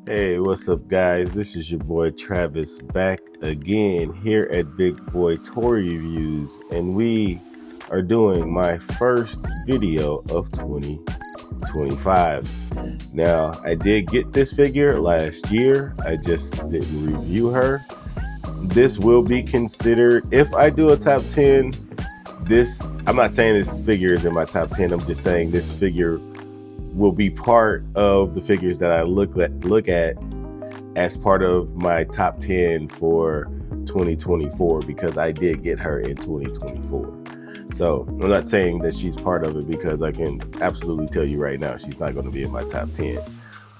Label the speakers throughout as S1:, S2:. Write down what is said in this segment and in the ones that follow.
S1: Hey, what's up, guys? This is your boy Travis back again here at Big Boy Toy Reviews, and we are doing my first video of 2025. Now, I did get this figure last year, I just didn't review her. This will be considered, if I do a top 10, I'm not saying this figure is in my top 10, I'm just saying this figure will be part of the figures that I look at as part of my top 10 for 2024, because I did get her in 2024. So I'm not saying that she's part of it, because I can absolutely tell you right now she's not going to be in my top 10.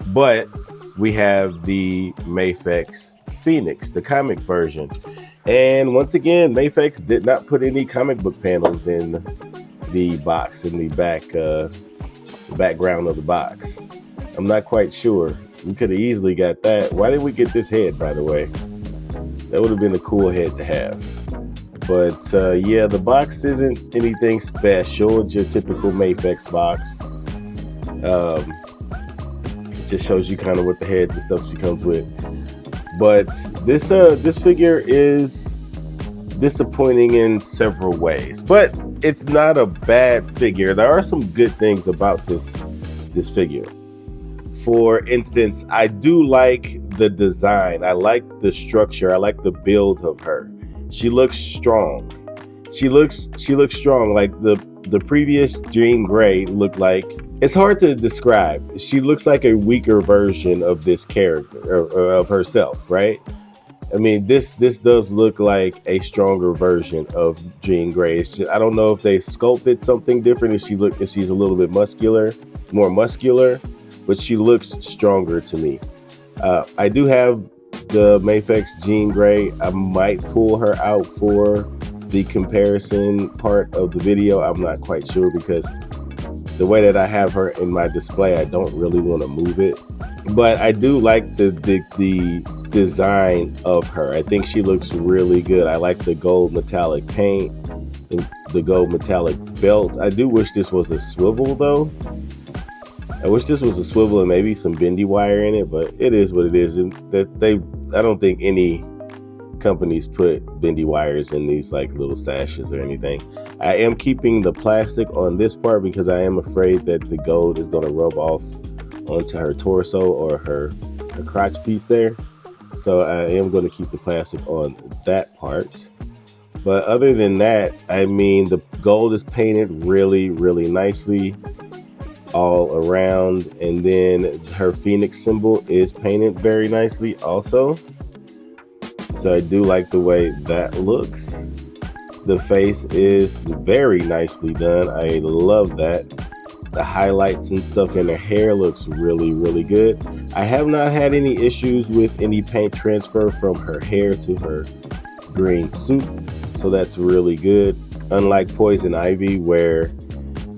S1: But we have the Mafex Pheonix, the comic version. And once again, Mafex did not put any comic book panels in the box, in the background of the box. I'm not quite sure. We could have easily got that. Why didn't we get this head, by the way? That would have been a cool head to have. But yeah, the box isn't anything special. It's your typical Mafex box. It just shows you kind of what the heads and stuff she comes with. But this figure is disappointing in several ways, but it's not a bad figure. There are some good things about this figure. For instance, I do like the design. I like the structure. I like the build of her. She looks strong. She looks strong. Like the previous Jean Grey looked like. It's hard to describe. She looks like a weaker version of this character, or of herself, right? I mean, this does look like a stronger version of Jean Grey. I don't know if they sculpted something different, if she's a little bit more muscular, but she looks stronger to me. I do have the Mafex Jean Grey. I might pull her out for the comparison part of the video. I'm not quite sure, because the way that I have her in my display, I don't really want to move it. But I do like the design of her. I think she looks really good. I like the gold metallic paint, the gold metallic belt. I do wish this was a swivel, though. I wish this was a swivel and maybe some bendy wire in it, but it is what it is. And I don't think any companies put bendy wires in these like little sashes or anything. I am keeping the plastic on this part because I am afraid that the gold is going to rub off onto her torso or her crotch piece there. So I am going to keep the plastic on that part. But other than that, I mean, the gold is painted really, really nicely all around. And then her Pheonix symbol is painted very nicely also. So I do like the way that looks. The face is very nicely done. I love that. The highlights and stuff in her hair looks really, really good. I have not had any issues with any paint transfer from her hair to her green suit, so that's really good. Unlike Poison Ivy, where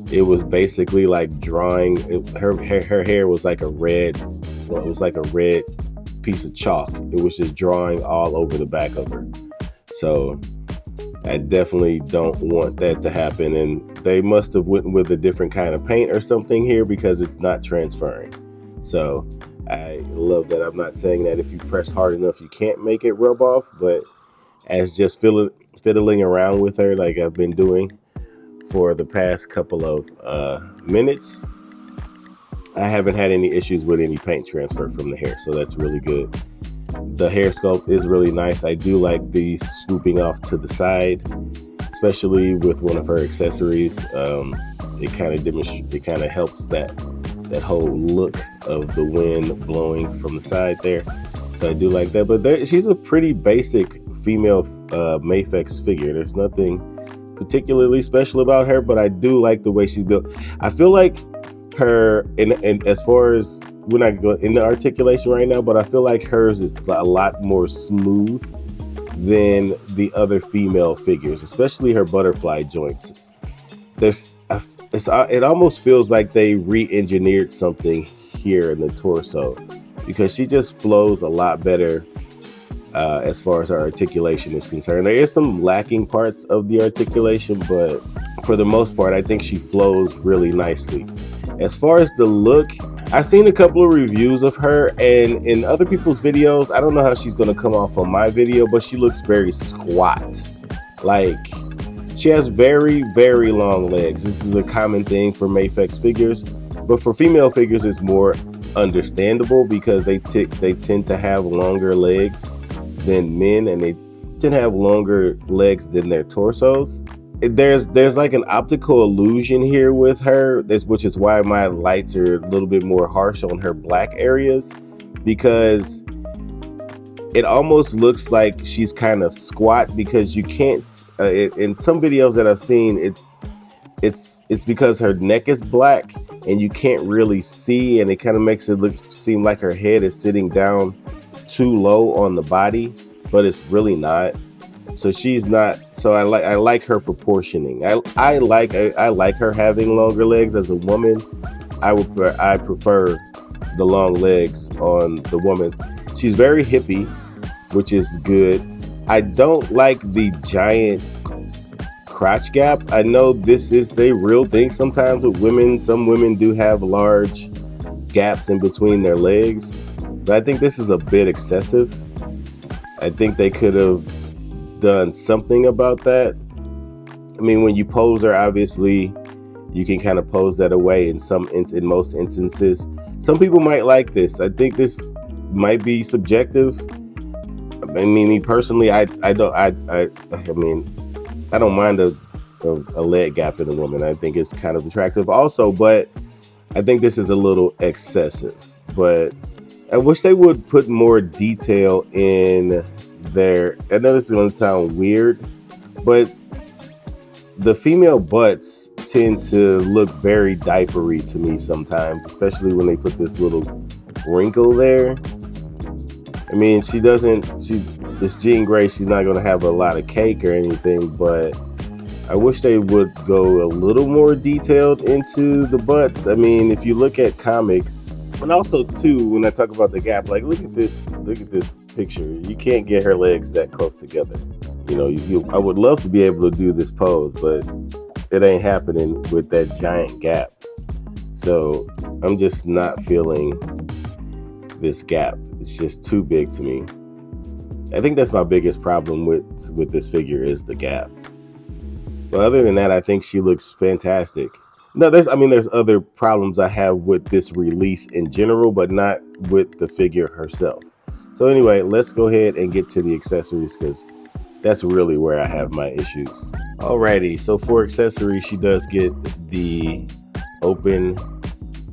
S1: it was basically like drawing, her hair was like a red, well, it was like a red piece of chalk. It was just drawing all over the back of her. So I definitely don't want that to happen, and they must have went with a different kind of paint or something here, because it's not transferring. So I love that. I'm not saying that if you press hard enough you can't make it rub off, but as just fiddling around with her like I've been doing for the past couple of minutes, I haven't had any issues with any paint transfer from the hair, so that's really good. The hair sculpt is really nice. I do like the swooping off to the side, especially with one of her accessories. It kind of helps that whole look of the wind blowing from the side there. So I do like that. But she's a pretty basic female Mafex figure. There's nothing particularly special about her, but I do like the way she's built. I feel like her, and as far as, we're not going in the articulation right now, but I feel like hers is a lot more smooth than the other female figures, especially her butterfly joints. It almost feels like they re-engineered something here in the torso, because she just flows a lot better as far as her articulation is concerned. There is some lacking parts of the articulation, but for the most part, I think she flows really nicely. As far as the look, I've seen a couple of reviews of her, and in other people's videos, I don't know how she's going to come off on my video, but she looks very squat. Like, she has very, very long legs. This is a common thing for Mafex figures, but for female figures, it's more understandable because they tend to have longer legs than men, and they tend to have longer legs than their torsos. There's like an optical illusion here with her, which is why my lights are a little bit more harsh on her black areas, because it almost looks like she's kind of squat, because you can't in some videos that I've seen, it's because her neck is black and you can't really see, and it kind of makes it seem like her head is sitting down too low on the body, but it's really not. So she's not. So I like her proportioning. I like her having longer legs. As a woman, I prefer the long legs on the woman. She's very hippie, which is good. I don't like the giant crotch gap. I know this is a real thing sometimes with women. Some women do have large gaps in between their legs, but I think this is a bit excessive. I think they could have done something about that. I mean, when you pose her, obviously you can kind of pose that away in most instances. Some people might like this. I think this might be subjective. I mean, me personally, I mean, I don't mind a leg gap in a woman. I think it's kind of attractive also, but I think this is a little excessive. But I wish they would put more detail in there. I know this is going to sound weird, but the female butts tend to look very diapery to me sometimes, especially when they put this little wrinkle there. I mean, this Jean Grey, she's not going to have a lot of cake or anything, but I wish they would go a little more detailed into the butts. I mean, if you look at comics, and also too, when I talk about the gap, like look at this picture. You can't get her legs that close together. You know, I would love to be able to do this pose, but it ain't happening with that giant gap. So I'm just not feeling this gap. It's just too big to me. I think that's my biggest problem with this figure, is the gap. But other than that, I think she looks fantastic. No, there's other problems I have with this release in general, but not with the figure herself. So anyway, let's go ahead and get to the accessories, because that's really where I have my issues. Alrighty, so for accessories, she does get the open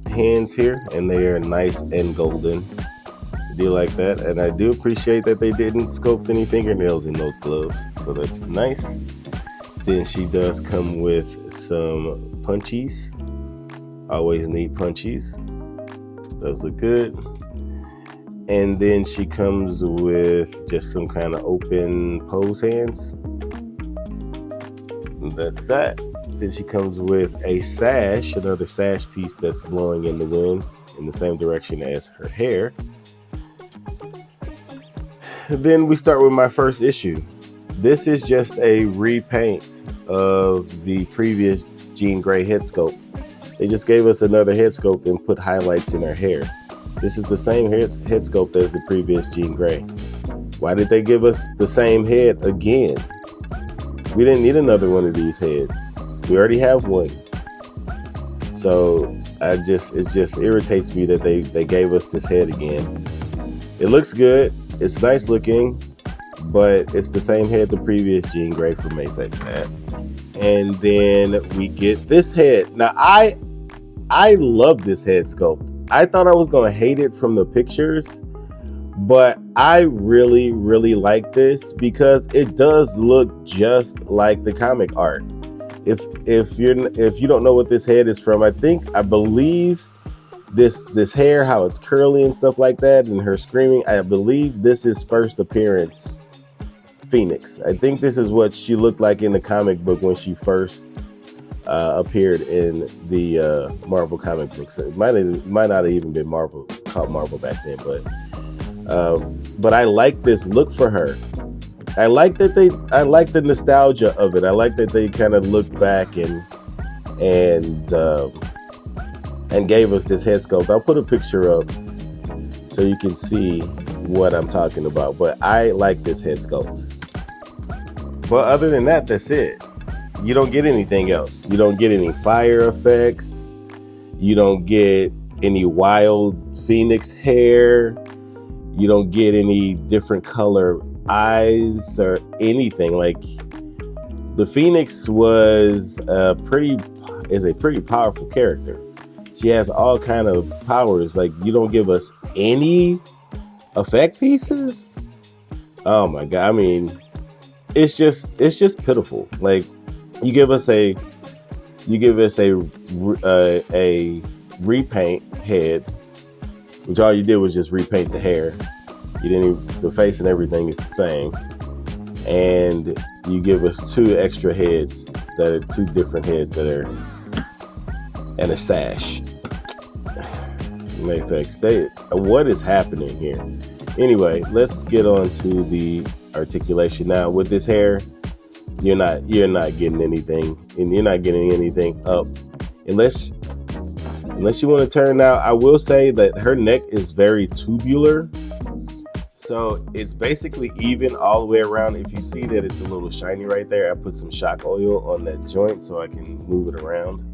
S1: hands here, and they are nice and golden. I do like that, and I do appreciate that they didn't sculpt any fingernails in those gloves, so that's nice. Then she does come with some punchies. Always need punchies. Those look good. And then she comes with just some kind of open pose hands. And that's that. Then she comes with a sash, another sash piece that's blowing in the wind in the same direction as her hair. Then we start with my first issue. This is just a repaint of the previous Jean Grey head sculpt. They just gave us another head sculpt and put highlights in her hair. This is the same head sculpt as the previous Jean Grey. Why did they give us the same head again? We didn't need another one of these heads. We already have one. So it just irritates me that they gave us this head again. It looks good. It's nice looking, but it's the same head the previous Jean Grey from Mafex had. And then we get this head. Now I love this head sculpt. I thought I was gonna hate it from the pictures, but I really, really like this because it does look just like the comic art. If you don't know what this head is from, I believe this hair, how it's curly and stuff like that, and her screaming, I believe this is first appearance Pheonix. I think this is what she looked like in the comic book when she first appeared in the Marvel comic books. It might not have even been called Marvel back then, but I like this look for her. I like the nostalgia of it. I like that they kind of look back and and gave us this head sculpt. I'll put a picture up so you can see what I'm talking about, but I like this head sculpt. But other than that, that's it. You don't get anything else. You don't get any fire effects. You don't get any wild Pheonix hair. You don't get any different color eyes or anything. Like, the Pheonix is a pretty powerful character. She has all kind of powers. Like, you don't give us any effect pieces. Oh my god! I mean, it's just pitiful. Like, you give us a repaint head, which all you did was just repaint the hair. You didn't even, the face and everything is the same, and you give us two extra heads that are two different heads that are, and a sash. Mafex, what is happening here? Anyway, let's get on to the articulation now. With this hair, you're not getting anything, and you're not getting anything up unless you want to turn out. I will say that her neck is very tubular, so it's basically even all the way around. If you see that it's a little shiny right there, I put some shock oil on that joint so I can move it around.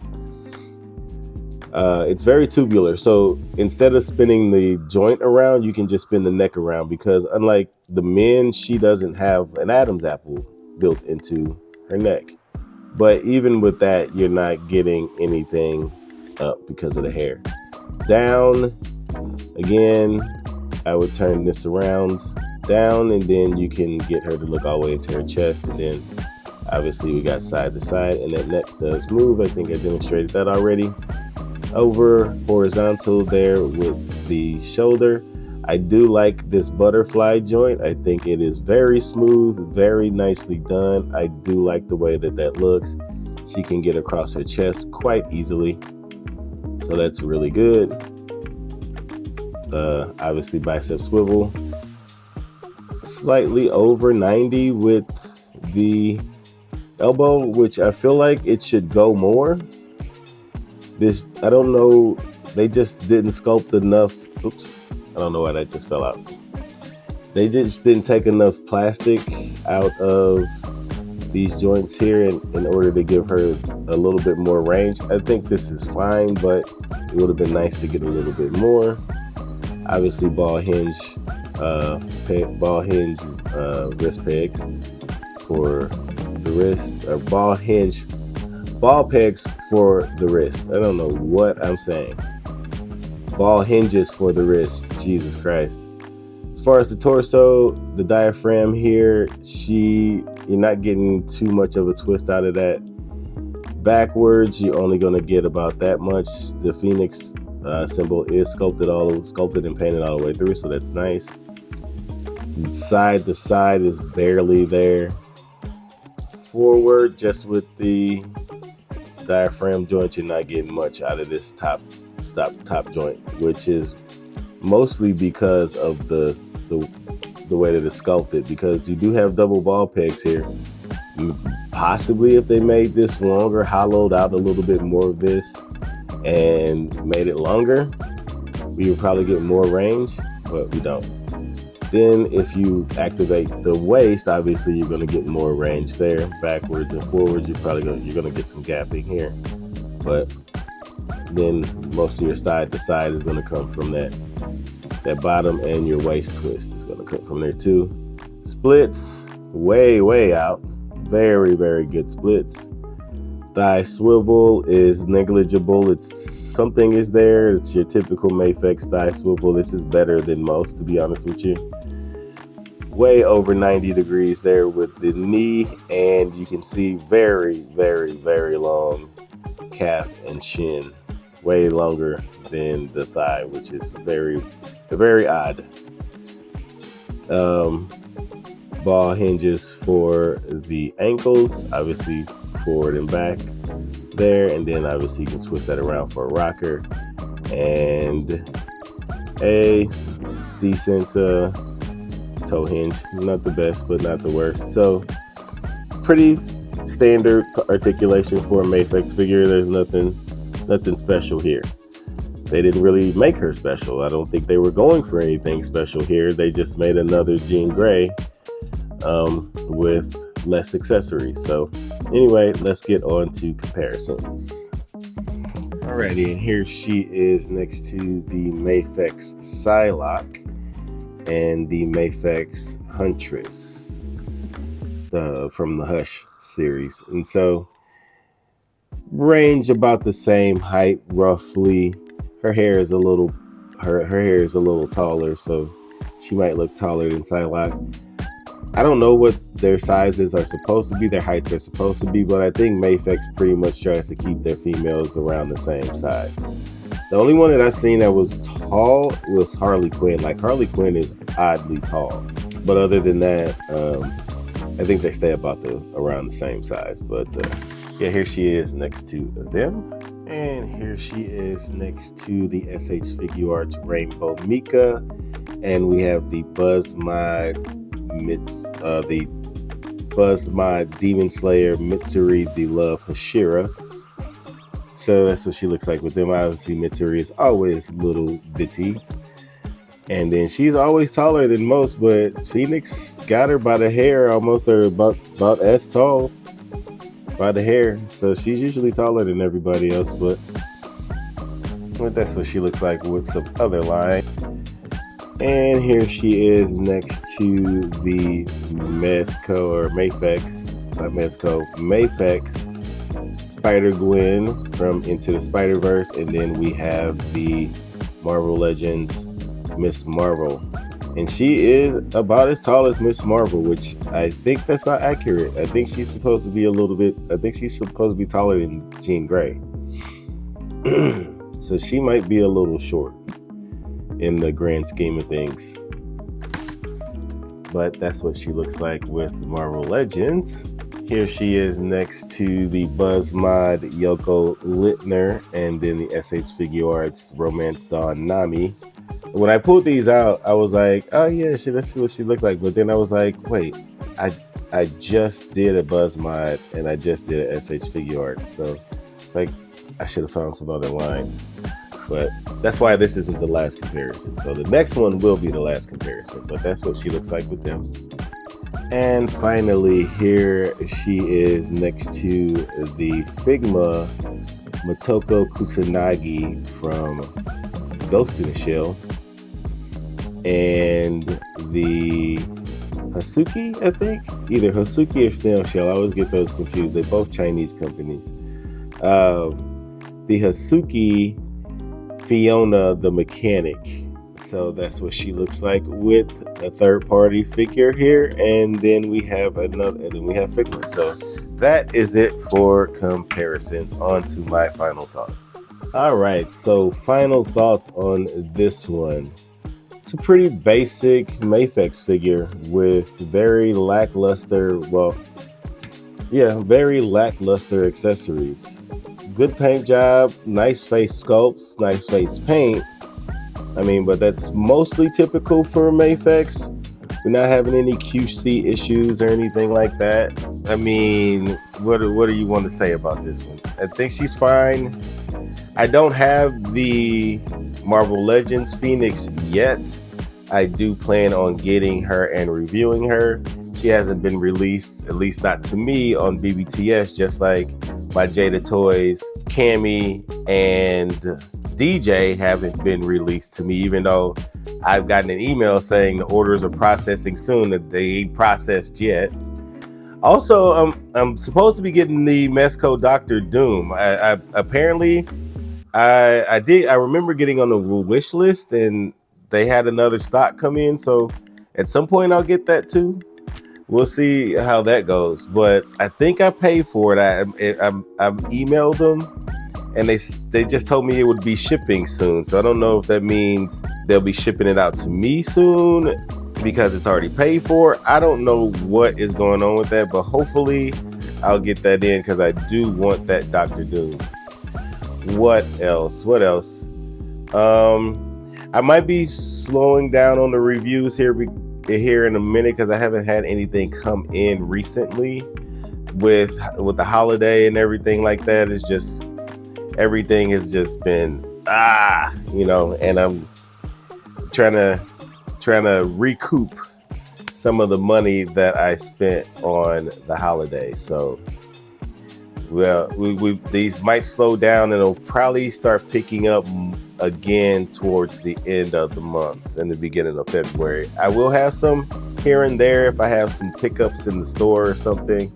S1: It's very tubular, so instead of spinning the joint around, you can just spin the neck around, because unlike the men, she doesn't have an Adam's apple built into her neck. But even with that, you're not getting anything up because of the hair. Down, again, I would turn this around down, and then you can get her to look all the way into her chest, and then obviously we got side to side, and that neck does move. I think I demonstrated that already. Over horizontal there with the shoulder. I do like this butterfly joint. I think it is very smooth, very nicely done. I do like the way that looks. She can get across her chest quite easily, so that's really good. Obviously bicep swivel, slightly over 90 with the elbow, which I feel like it should go more. This, I don't know, they just didn't sculpt enough. Oops, I don't know why that just fell out. They just didn't take enough plastic out of these joints here in order to give her a little bit more range. I think this is fine, but it would have been nice to get a little bit more. Obviously ball hinge wrist pegs for the wrist, or ball pegs for the wrist. I don't know what I'm saying. Ball hinges for the wrist. Jesus Christ. As far as the torso, the diaphragm here, you're not getting too much of a twist out of that. Backwards, you're only going to get about that much. The Pheonix symbol is sculpted and painted all the way through, so that's nice. Side to side is barely there. Forward, just with the diaphragm joint, you're not getting much out of this top joint, which is mostly because of the way that it's sculpted, because you do have double ball pegs here. Possibly if they made this longer, hollowed out a little bit more of this and made it longer, we would probably get more range, but we don't. Then if you activate the waist, obviously you're going to get more range there. Backwards and forwards, you're going to get some gapping here, but then most of your side to side is going to come from that bottom, and your waist twist is going to come from there too. Splits, way out. Very, very good splits. Thigh swivel is negligible. Something is there. It's your typical Mafex thigh swivel. This is better than most, to be honest with you. Way over 90 degrees there with the knee, and you can see very, very, very long calf and shin. Way longer than the thigh, which is very, very odd. Ball hinges for the ankles, obviously forward and back there, and then obviously you can twist that around for a rocker, and a decent toe hinge. Not the best, but not the worst. So pretty standard articulation for a Mafex figure. There's nothing special here. they didn't really make her special. I don't think they were going for anything special here. They just made another Jean Grey with less accessories. So anyway, let's get on to comparisons. Alrighty, and here she is next to the Mafex Psylocke and the Mafex Huntress from the Hush series. And so range about the same height roughly. Her hair is a little taller, so she might look taller than Psylocke. I don't know what their sizes are supposed to be, their heights are supposed to be, but I think Mafex pretty much tries to keep their females around the same size. The only one that I've seen that was tall was Harley Quinn. Like, Harley Quinn is oddly tall, but other than that, I think they stay about around the same size. But yeah, here she is next to them. And here she is next to the SH Figuarts Rainbow Mika. And we have the Buzzmod Demon Slayer Mitsuri the Love Hashira. So that's what she looks like with them. Obviously, Mitsuri is always little bitty. And then she's always taller than most, but Pheonix got her by the hair, almost, or about as tall by the hair. So she's usually taller than everybody else, but that's what she looks like with some other line. And here she is next to the Mezco or Mafex, not Mezco, Mafex Spider-Gwen from Into the Spider-Verse. And then we have the Marvel Legends Miss Marvel, and she is about as tall as Miss Marvel, which I think that's not accurate. I think she's supposed to be taller than Jean Grey. So she might be a little short in the grand scheme of things, but that's what she looks like with Marvel Legends. Here she is next to the Buzzmod Yoko Littner, and then the SH Figuarts Romance Dawn Nami. When I pulled these out, I was like, oh yeah, let's see what she looked like. But then I was like, wait, I just did a Buzzmod and I just did a SH Figuarts. So it's like, I should have found some other lines. But that's why this isn't the last comparison. So the next one will be the last comparison. But that's what she looks like with them. And finally, here she is next to the Figma Motoko Kusanagi from Ghost in the Shell, and the Hasuki, I think, either Hasuki or Snail Shell. I always get those confused. They're both Chinese companies. The Hasuki Fiona the Mechanic. So that's what she looks like with a third-party figure here, and then we have Figma. So that is it for comparisons. On to my final thoughts. All right, so final thoughts on this one. It's a pretty basic Mafex figure with very lackluster accessories. Good paint job, nice face sculpts, nice face paint. I mean, but that's mostly typical for Mafex. We're not having any QC issues or anything like that. I mean, what do you want to say about this one? I think she's fine. I don't have the Marvel Legends Pheonix yet. I do plan on getting her and reviewing her. She hasn't been released, at least not to me, on BBTS, just like my Jada Toys, Cammy, and DJ haven't been released to me, even though I've gotten an email saying the orders are processing soon, that they ain't processed yet. Also, I'm supposed to be getting the Mezco Doctor Doom. I remember getting on the wish list, and they had another stock come in, so at some point I'll get that too. We'll see how that goes, but I think I paid for it. I emailed them, and they just told me it would be shipping soon. So I don't know if that means they'll be shipping it out to me soon because it's already paid for. I don't know what is going on with that, but hopefully I'll get that in because I do want that Dr. Doom. What else? I might be slowing down on the reviews here in a minute because I haven't had anything come in recently with the holiday and everything like that. It's just everything has just been and I'm trying to recoup some of the money that I spent on the holidays. So, well, these might slow down, and it'll probably start picking up again towards the end of the month and the beginning of February. I will have some here and there if I have some pickups in the store or something.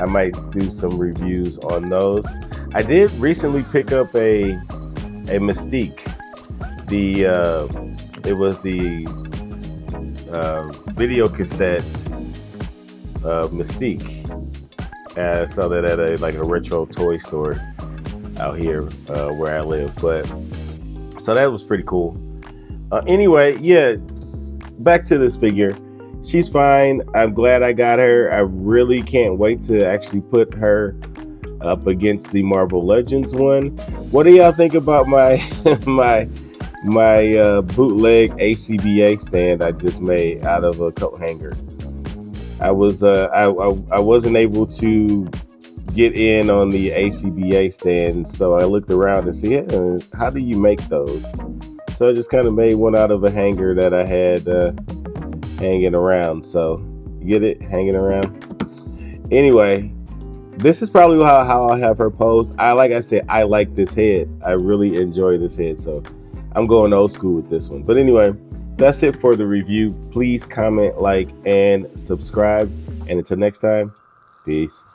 S1: I might do some reviews on those. I did recently pick up a Mystique. It was the video cassette Mystique. I saw that at a retro toy store out here where I live. But so that was pretty cool. Anyway, yeah, back to this figure. She's fine. I'm glad I got her. I really can't wait to actually put her up against the Marvel Legends one. What do y'all think about my my bootleg ACBA stand I just made out of a coat hanger? I wasn't able to get in on the ACBA stand, so I looked around and see, how do you make those? So I just kind of made one out of a hanger that I had hanging around. So you get it, hanging around. Anyway, this is probably how I have her pose. Like I said, I like this head. I really enjoy this head, so I'm going old school with this one. But anyway, that's it for the review. Please comment, like, and subscribe. And until next time, peace.